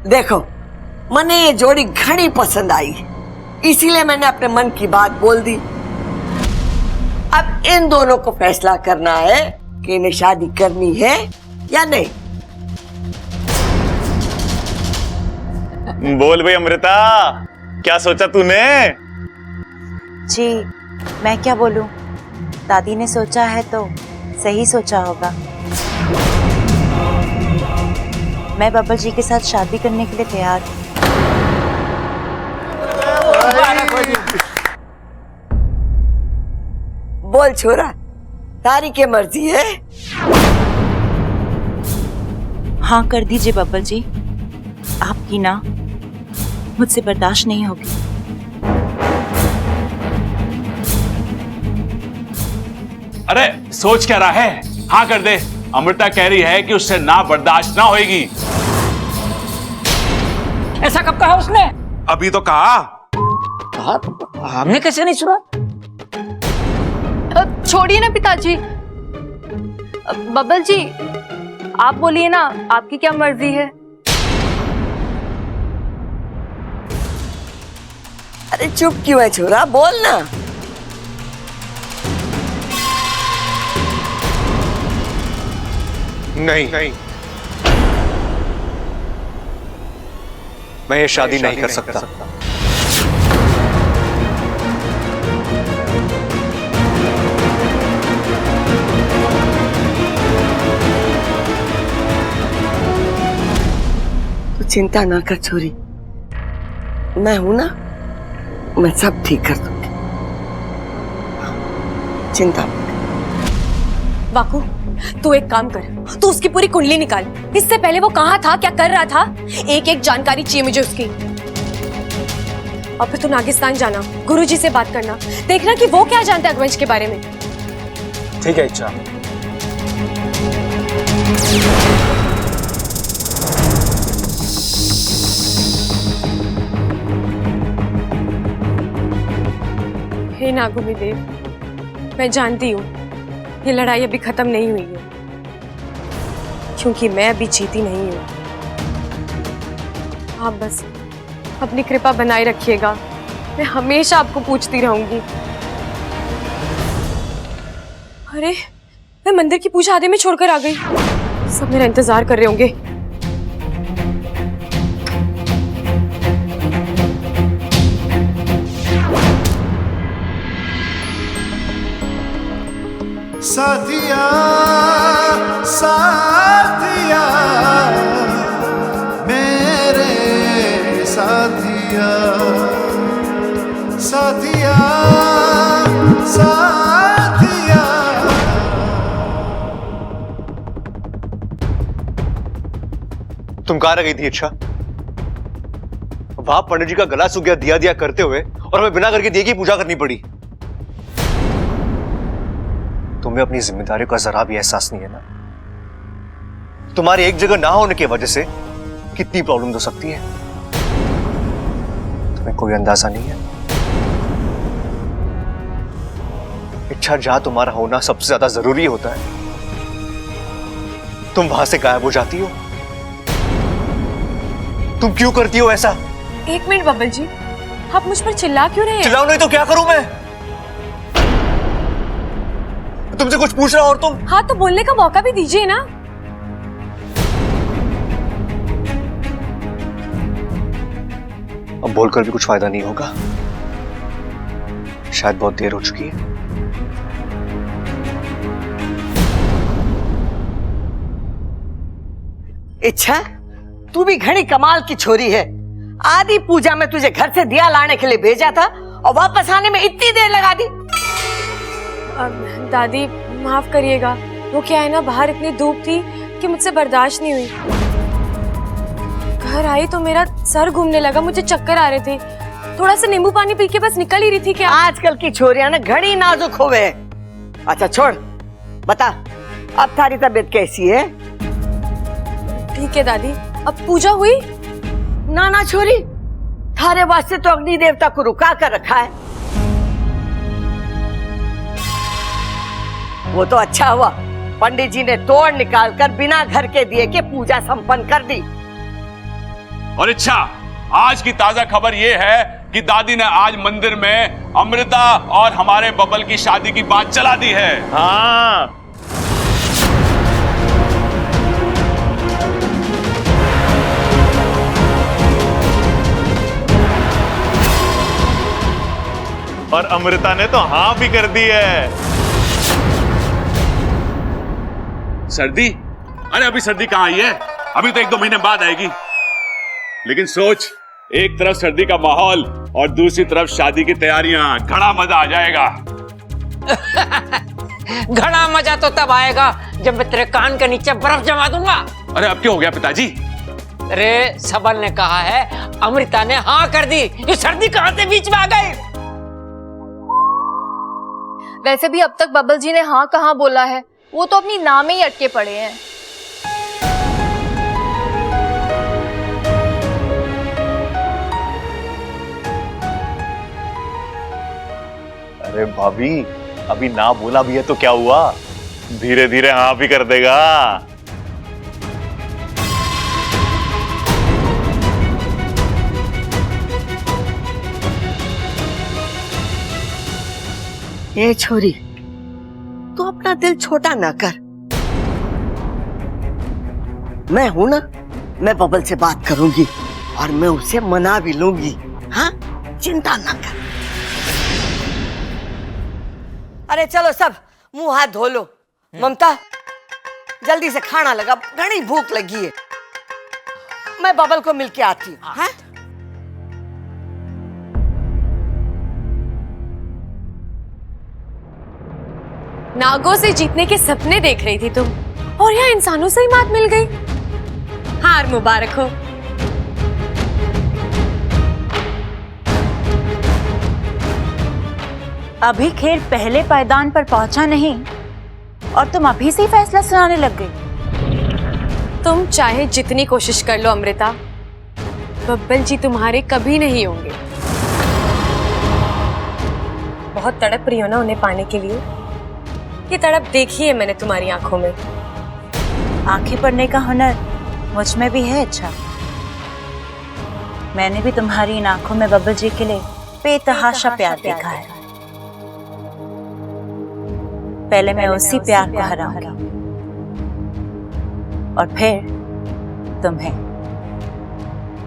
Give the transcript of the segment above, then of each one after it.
देखो, मने ये जोड़ी घनी पसंद आई, इसीलिए मैंने अपने मन की बात बोल दी। अब इन दोनों को फैसला करना है कि इन्हें शादी करनी है या नहीं। बोल भाई अमृता, क्या सोचा तूने? जी मैं क्या बोलूं, दादी ने सोचा है तो सही सोचा होगा। मैं बब्बल जी के साथ शादी करने के लिए तैयार हूँ। बोल छोरा, तारी के मर्जी है? हाँ कर दीजिए बब्बल जी, आपकी ना मुझसे बर्दाश्त नहीं होगी। अरे सोच क्या रहा है, हाँ कर दे। अमृता कह रही है कि उससे ना बर्दाश्त ना होएगी। ऐसा कब कहा उसने? अभी तो कहा। हमने कैसे नहीं सुना? छोड़िए ना पिताजी। बब्बल जी आप बोलिए ना, आपकी क्या मर्जी है? अरे चुप क्यों है छोरा, बोल ना। नहीं, मैं ये शादी नहीं कर सकता। तू चिंता ना कर छोरी, मैं हूं ना, मैं सब ठीक कर दूंगी, चिंता मत कर। वाकू तू एक काम कर, तू उसकी पूरी कुंडली निकाल। इससे पहले वो कहाँ था, क्या कर रहा था, एक एक जानकारी चाहिए मुझे उसकी। और फिर तू नागिस्तान जाना, गुरुजी से बात करना, देखना कि वो क्या जानते हैं अग्रवंश के बारे में। ठीक है इच्छा। हे नागुमी देव, मैं जानती हूँ ये लड़ाई अभी खत्म नहीं हुई है, क्योंकि मैं अभी जीती नहीं हूँ। आप बस अपनी कृपा बनाए रखिएगा, मैं हमेशा आपको पूछती रहूंगी। अरे मैं मंदिर की पूजा आधे में छोड़कर आ गई, सब मेरा इंतजार कर रहे होंगे। साथिया साथिया मेरे साथिया, साथिया साथिया। तुम कहाँ रह गई थी इच्छा? वहां पंडित जी का गला सूख गया दिया दिया करते हुए, और हमें बिना करके दिए की पूजा करनी पड़ी। तुम्हें अपनी जिम्मेदारी का जरा भी एहसास नहीं है ना? तुम्हारी एक जगह ना होने की वजह से कितनी प्रॉब्लम हो सकती है, तुम्हें कोई अंदाजा नहीं है। इच्छा, जहां तुम्हारा होना सबसे ज्यादा जरूरी होता है, तुम वहां से गायब हो जाती हो। तुम क्यों करती हो ऐसा? एक मिनट बब्बल जी, आप मुझ पर चिल्ला क्यों रहे हैं? चिल्लाओ नहीं तो क्या करूं मैं? तुमसे कुछ पूछ रहा और तुम। हाँ तो बोलने का मौका भी दीजिए ना। अब बोलकर भी कुछ फायदा नहीं होगा, शायद बहुत देर हो चुकी है। इच्छा, तू भी घनी कमाल की छोरी है। आदि पूजा में तुझे घर से दिया लाने के लिए भेजा था और वापस आने में इतनी देर लगा दी। दादी माफ करिएगा, वो क्या है ना, बाहर इतनी धूप थी कि मुझसे बर्दाश्त नहीं हुई। घर आई तो मेरा सर घूमने लगा, मुझे चक्कर आ रहे थे। थोड़ा सा नींबू पानी पी के बस निकल ही रही थी। क्या आजकल की छोरियां ना घड़ी नाजुक हो गए। अच्छा छोड़, बता अब थारी तबीयत कैसी है? ठीक है दादी। अब पूजा हुई? ना ना छोरी, थारे वास्ते तो अग्नि देवता को रुका कर रखा है। वो तो अच्छा हुआ, पंडित जी ने तोड़ निकाल कर बिना घर के दिए के पूजा संपन्न कर दी। और अच्छा, आज की ताजा खबर यह है कि दादी ने आज मंदिर में अमृता और हमारे बबल की शादी की बात चला दी है। हाँ, और अमृता ने तो हाँ भी कर दी है। सर्दी? अरे अभी सर्दी कहां आई है, अभी तो 1-2 महीने बाद आएगी। लेकिन सोच, एक तरफ सर्दी का माहौल और दूसरी तरफ शादी की तैयारियां, घना मजा आ जाएगा। घना मजा तो तब आएगा जब मैं तेरे कान के नीचे बर्फ जमा दूंगा। अरे अब क्या हो गया पिताजी? अरे सबल ने कहा है, अमृता ने हाँ कर दी। ये सर्दी कहां से बीच में आ गई? वैसे भी अब तक बबल जी ने हाँ कहाँ बोला है, वो तो अपनी नाम में ही अटके पड़े हैं। अरे भाभी, अभी ना बोला भी है तो क्या हुआ, धीरे धीरे हाँ भी कर देगा। ए छोरी, तू अपना दिल छोटा ना कर। मैं हूं ना, मैं बबल से बात करूंगी और मैं उसे मना भी लूंगी। हाँ, चिंता ना कर। अरे चलो सब मुंह हाथ धो लो। ममता, जल्दी से खाना लगा, घनी भूख लगी है। मैं बबल को मिलके आती हूँ। हाँ? नागों से जीतने के सपने देख रही थी तुम, और यहाँ इंसानों से ही मात मिल गई। हार मुबारक हो। अभी खेल पहले पायदान पर पहुंचा नहीं और तुम अभी से ही फैसला सुनाने लग गई। तुम चाहे जितनी कोशिश कर लो अमृता, बब्बल जी तुम्हारे कभी नहीं होंगे। बहुत तड़प रही हो ना उन्हें पाने के लिए। ये तड़प देखी है मैंने तुम्हारी आंखों में। आंखें पढ़ने का हुनर मुझ में भी है। अच्छा, मैंने भी तुम्हारी इन आंखों में बब्बल जी के लिए बेतहाशा प्यार देखा है। पहले मैं उसी प्यार को हराऊंगी और फिर तुम्हें,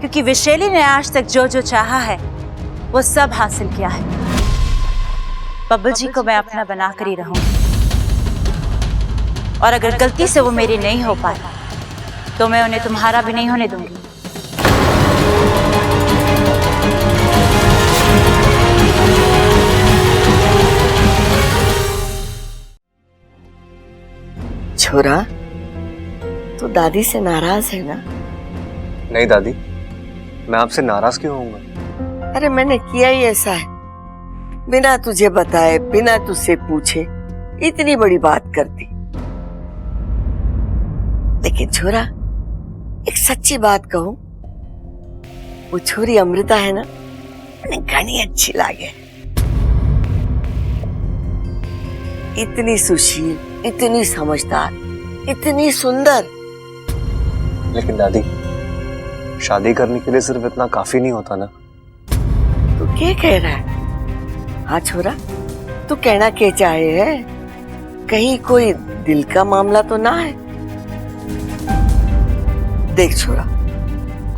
क्योंकि विशेली ने आज तक जो जो चाहा है वो सब हासिल किया है। बब्बल जी को मैं अपना बनाकर ही रहूंगी, और अगर गलती से वो मेरी नहीं हो पाए तो मैं उन्हें तुम्हारा भी नहीं होने दूंगी। छोरा, तू दादी से नाराज है ना? नहीं दादी, मैं आपसे नाराज क्यों होऊंगा? अरे मैंने किया ही ऐसा है, बिना तुझे बताए, बिना तुझसे पूछे इतनी बड़ी बात कर दी। लेकिन छोरा, एक सच्ची बात कहूं, वो छोरी अमृता है ना, मैंने घनी अच्छी लागे। इतनी सुशील, इतनी समझदार, इतनी सुंदर। लेकिन दादी, शादी करने के लिए सिर्फ इतना काफी नहीं होता ना। तू क्या कह रहा है? हाँ छोरा, तू कहना क्या चाहे है? कहीं कोई दिल का मामला तो ना है? देख छोरा,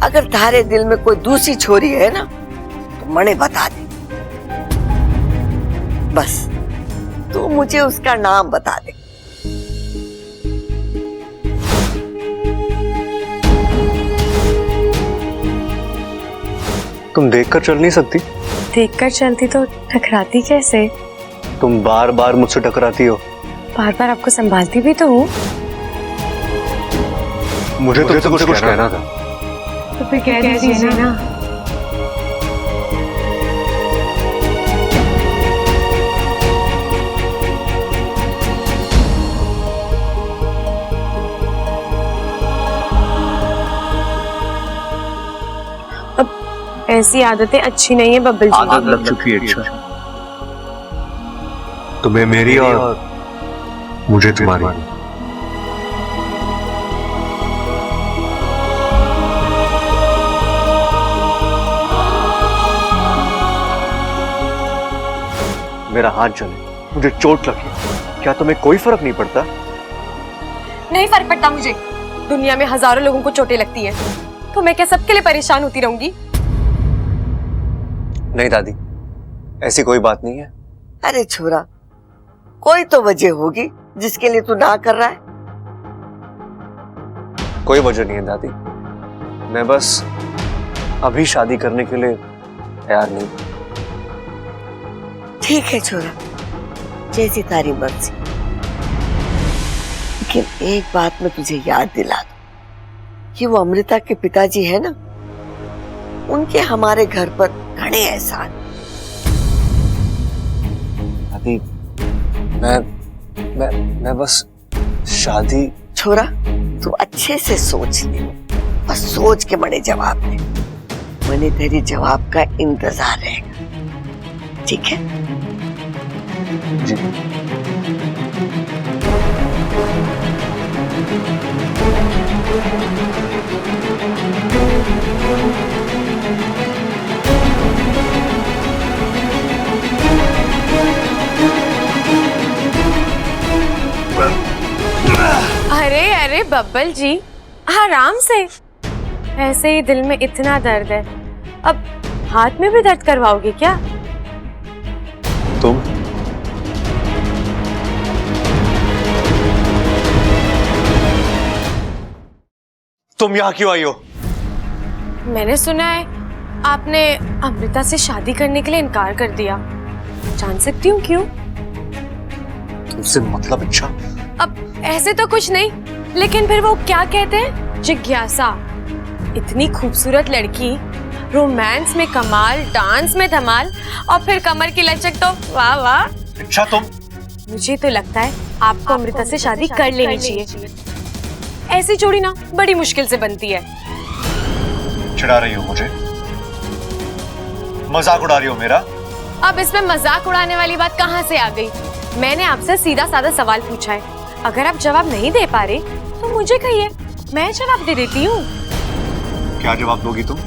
अगर थारे दिल में कोई दूसरी छोरी है ना, तो मने बता दे। बस तू मुझे उसका नाम बता दे। तुम देखकर चल नहीं सकती? देखकर चलती तो टकराती कैसे? तुम बार बार मुझसे टकराती हो। बार बार आपको संभालती भी तो हूँ। मुझे तुमसे कुछ कहना था। तो फिर कह दीजिए ना। अब ऐसी आदतें अच्छी नहीं है बब्बल जी। आदत लग चुकी है। अच्छा, तुम्हें मेरी और मुझे तुम्हारी। मेरा हाथ जले, मुझे चोट लगे, क्या तुम्हें कोई फर्क नहीं पड़ता? नहीं फर्क पड़ता मुझे। दुनिया में हजारों लोगों को चोटें लगती है, तो मैं क्या सबके लिए परेशान होती रहूंगी? नहीं दादी, ऐसी कोई बात नहीं है। अरे छोरा, कोई तो वजह होगी जिसके लिए तू ना कर रहा है। कोई वजह नहीं है दादी, मैं बस अभी शादी करने के लिए तैयार नहीं। ठीक है छोरा, जैसी तारी मर्जी। लेकिन एक बात मैं तुझे याद दिला दूं कि वो अमृता के पिताजी है ना, उनके हमारे घर पर घने एहसान। दादी, मैं बस शादी। छोरा, तू अच्छे से सोच ले और सोच के बड़े जवाब दे। मैंने तेरी जवाब का इंतजार रहेगा, ठीक है? जी। अरे अरे बब्बल जी, आराम से। ऐसे ही दिल में इतना दर्द है, अब हाथ में भी दर्द करवाओगे क्या? तुम यहाँ क्यों आई हो? मैंने सुना है आपने अमृता से शादी करने के लिए इनकार कर दिया। जान सकती हूँ क्यों? तुमसे मतलब? अच्छा, अब ऐसे तो कुछ नहीं, लेकिन फिर वो क्या कहते हैं, जिज्ञासा। इतनी खूबसूरत लड़की, रोमांस में कमाल, डांस में धमाल, और फिर कमर की लचक तो वाह वाह। अच्छा, मुझे तो लगता है आपको अमृता से शादी कर लेनी चाहिए। ऐसी जोड़ी ना बड़ी मुश्किल से बनती है। चिढ़ा रही हो मुझे? मजाक उड़ा रही हो मेरा? अब इसमें मजाक उड़ाने वाली बात कहाँ से आ गई? मैंने आपसे सीधा साधा सवाल पूछा है, अगर आप जवाब नहीं दे पा रहे तो मुझे कहिए, मैं जवाब दे देती हूँ। क्या जवाब दोगी तुम?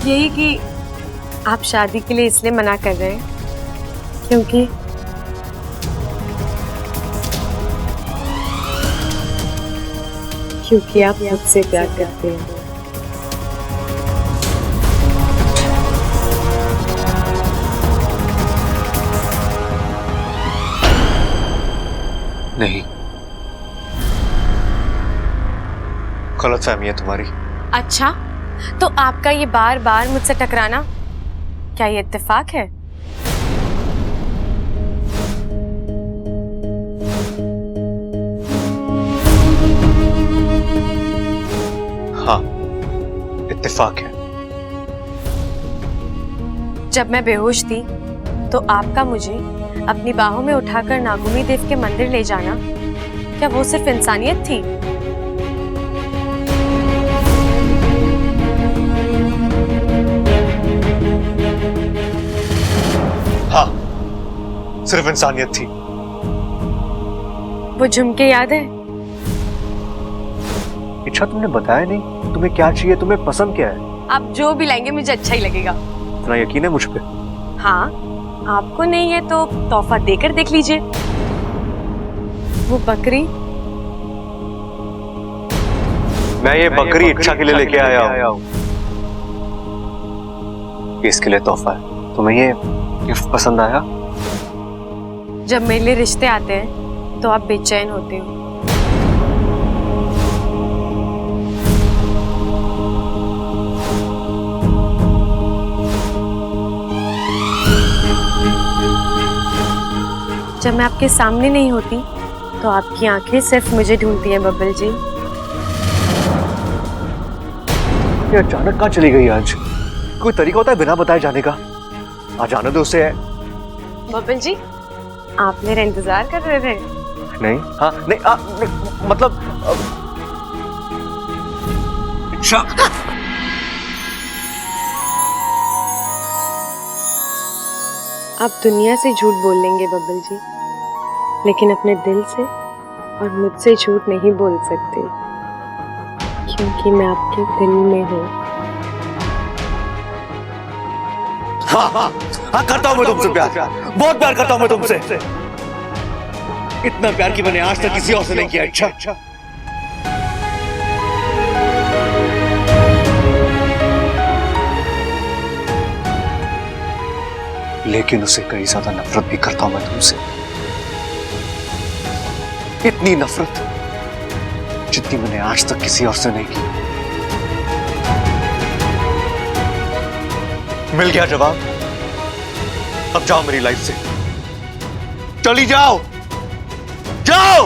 यही कि आप शादी के लिए इसलिए मना कर रहे हैं क्योंकि आप मुझसे प्यार करते हैं। नहीं, गलतफहमी है तुम्हारी। अच्छा, तो आपका ये बार बार मुझसे टकराना, क्या ये इत्तेफाक है? हाँ, इत्तेफाक है। जब मैं बेहोश थी तो आपका मुझे अपनी बाहों में उठाकर नागुनी देव के मंदिर ले जाना, क्या वो सिर्फ इंसानियत थी? हाँ, सिर्फ इंसानियत थी। वो झुमके याद है? अच्छा, तुमने बताया नहीं तुम्हें क्या चाहिए, तुम्हें पसंद क्या है? आप जो भी लाएंगे मुझे अच्छा ही लगेगा। इतना यकीन है मुझ पे? हाँ, आपको नहीं है तो तोहफा देकर देख लीजिए। वो बकरी, मैं ये बकरी इच्छा के लिए लेके आया हूँ। इसके लिए तोहफा है। तुम्हें ये गिफ्ट पसंद आया? जब मेरे लिए रिश्ते आते हैं तो आप बेचैन होते हो। जब मैं आपके सामने नहीं होती तो आपकी आंखें सिर्फ मुझे ढूंढती हैं बब्बल जी। ये अचानक कहाँ चली गई आज? कोई तरीका होता है बिना बताए जाने का? आ जाने दो उसे। बब्बल जी, आप मेरा इंतजार कर रहे थे? नहीं, हाँ, नहीं, नहीं, मतलब अच्छा। आप दुनिया से झूठ बोल लेंगे बब्बल जी, लेकिन अपने दिल से और मुझसे झूठ नहीं बोल सकते, क्योंकि मैं आपके दिल में हूँ। हाँ करता हूं मैं तुमसे प्यार, बहुत प्यार करता हूं मैं तुमसे। इतना प्यार कि मैंने आज तक किसी और से नहीं किया। अच्छा लेकिन उसे कई ज्यादा नफरत भी करता हूं मैं तुमसे। इतनी नफरत जितनी मैंने आज तक किसी और से नहीं की। मिल गया जवाब। अब जाओ मेरी लाइफ से, चली जाओ, जाओ।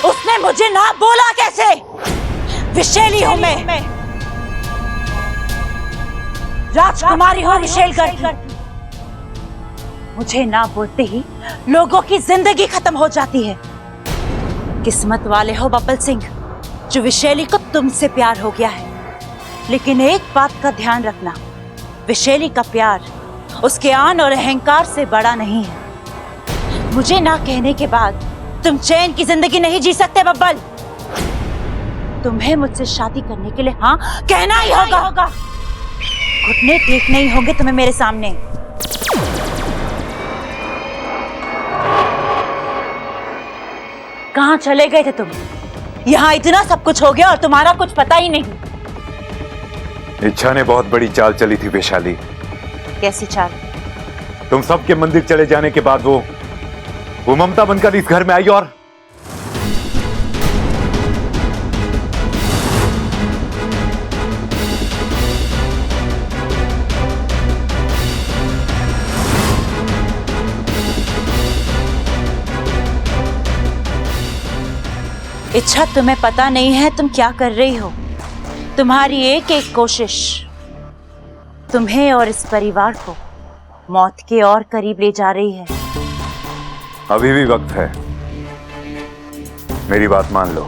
उसने मुझे ना बोला कैसे? विशेली हूं मैं, राजकुमारी हूं विशेलगढ़ की। मुझे ना बोलते ही लोगों की जिंदगी खत्म हो जाती है। किस्मत वाले हो बब्बल सिंह, जो विशेली को तुमसे प्यार हो गया है। लेकिन एक बात का ध्यान रखना, विशेली का प्यार उसके आन और अहंकार से बड़ा नहीं है। मुझे ना कहने के बाद तुम चैन की जिंदगी नहीं जी सकते बब्बल। तुम्हें मुझसे शादी करने के लिए हाँ कहना ही होगा। घुटने टेक नहीं होंगे तुम्हें मेरे सामने। कहाँ चले गए थे तुम? यहाँ इतना सब कुछ हो गया और तुम्हारा कुछ पता ही नहीं। इच्छा ने बहुत बड़ी चाल चली थी वैशाली। कैसी चाल? तुम सबके मंदिर चले जाने के बाद वो ममता बनकर इस घर में आई और इच्छा, तुम्हें पता नहीं है तुम क्या कर रही हो। तुम्हारी एक एक कोशिश तुम्हें और इस परिवार को मौत के और करीब ले जा रही है। अभी भी वक्त है, मेरी बात मान लो।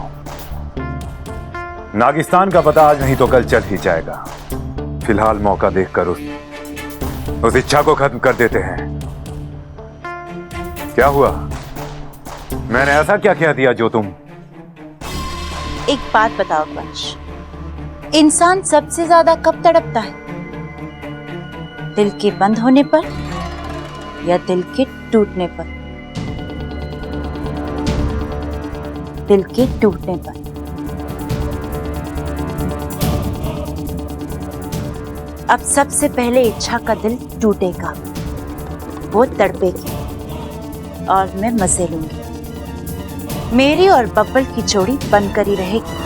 नागिस्तान का पता आज नहीं तो कल चल ही जाएगा। फिलहाल मौका देखकर उस इच्छा को खत्म कर देते हैं। क्या हुआ? मैंने ऐसा क्या कह दिया जो तुम? एक बात बताओ वंश, इंसान सबसे ज्यादा कब तड़पता है? दिल के बंद होने पर या दिल के टूटने पर? दिल के टूटने पर। अब सबसे पहले इच्छा का दिल टूटेगा, वो तड़पेगी और मैं मजे लूंगी। मेरी और बब्बल की जोड़ी बनकर ही रहेगी।